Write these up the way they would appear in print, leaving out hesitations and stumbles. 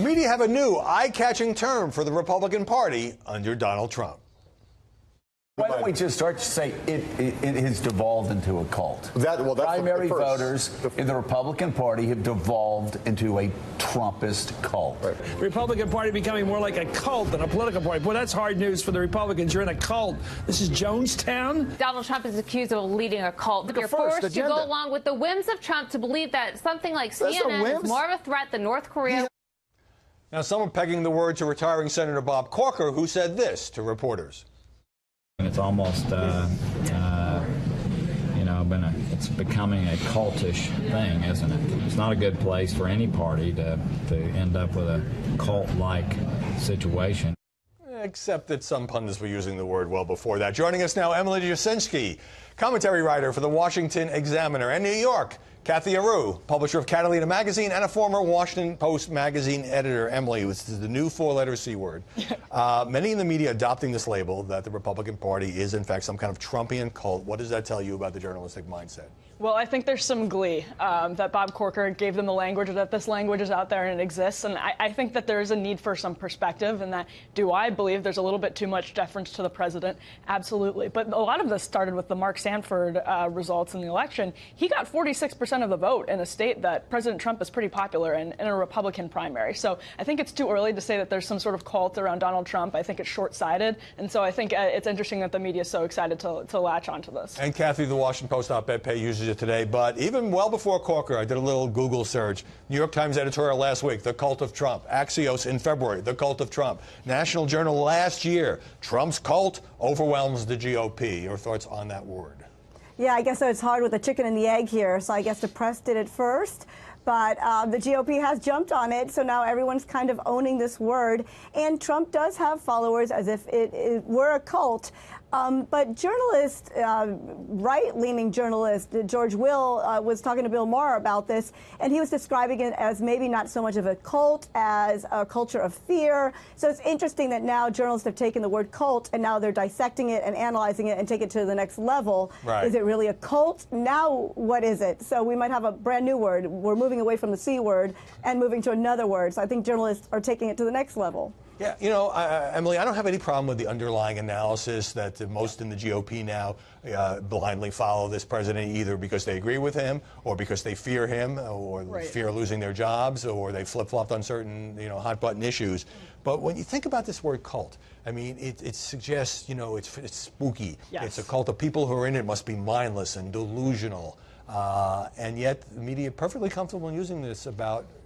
The media have a new eye-catching term for the Republican Party under Donald Trump. Why don't we just start to say it has devolved into a cult? Primary voters in the Republican Party have devolved into a Trumpist cult. Right. The Republican Party becoming more like a cult than a political party. Boy, that's hard news for the Republicans. You're in a cult. This is Jonestown. Donald Trump is accused of leading a cult. You're forced to go along with the whims of Trump to believe that something like CNN is more of a threat than North Korea. Now, some are pegging the word to retiring Senator Bob Corker, who said this to reporters. It's almost, it's becoming a cultish thing, isn't it? It's not a good place for any party to end up with a cult-like situation. Except that some pundits were using the word well before that. Joining us now, Emily Jasinski, commentary writer for the Washington Examiner and New York. Kathy Aru, publisher of Catalina Magazine and a former Washington Post magazine editor. Emily, this is the new four-letter C word. Many in the media adopting this label that the Republican Party is, in fact, some kind of Trumpian cult. What does that tell you about the journalistic mindset? Well, I think there's some glee that Bob Corker gave them the language, that this language is out there and it exists. And I think that there is a need for some perspective, and that, do I believe there's a little bit too much deference to the president? Absolutely. But a lot of this started with the Mark Sanford results in the election. He got 46% of the vote in a state that President Trump is pretty popular in a Republican primary. So I think it's too early to say that there's some sort of cult around Donald Trump. I think it's short-sighted. And so I think it's interesting that the media is so excited to latch onto this. And Kathy, the Washington Post op-ed page uses it today. But even well before Corker, I did a little Google search. New York Times editorial last week, the cult of Trump. Axios in February, the cult of Trump. National Journal last year, Trump's cult overwhelms the GOP. Your thoughts on that word? Yeah, I guess so. It's hard with the chicken and the egg here. So I guess the press did it first. But the GOP has jumped on it, so now everyone's kind of owning this word. And Trump does have followers as if it were a cult. But journalists, right-leaning journalist George Will was talking to Bill Maher about this, and he was describing it as maybe not so much of a cult as a culture of fear. So it's interesting that now journalists have taken the word cult, and now they're dissecting it and analyzing it and take it to the next level. Right. Is it really a cult? Now what is it? So we might have a brand new word. We're moving away from the C word and moving to another word. So I think journalists are taking it to the next level. Yeah, you know, Emily, I don't have any problem with the underlying analysis that most in the GOP now blindly follow this president either because they agree with him or because they fear him or fear losing their jobs or they flip-flopped on certain, hot-button issues. But when you think about this word cult, I mean, it suggests, it's spooky. Yes. It's a cult of people who are in it must be mindless and delusional. And yet the media perfectly comfortable in using this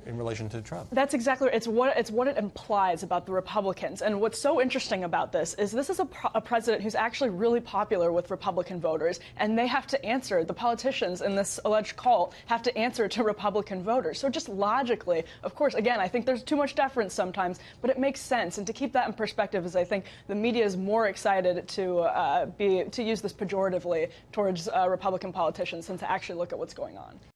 in relation to Trump. That's exactly right. It's what it implies about the Republicans. And what's so interesting about this is a president who's actually really popular with Republican voters, and they have to answer, the politicians in this alleged cult have to answer to Republican voters. So just logically, of course, again, I think there's too much deference sometimes, but it makes sense. And to keep that in perspective is I think the media is more excited to use this pejoratively towards Republican politicians than to actually look at what's going on.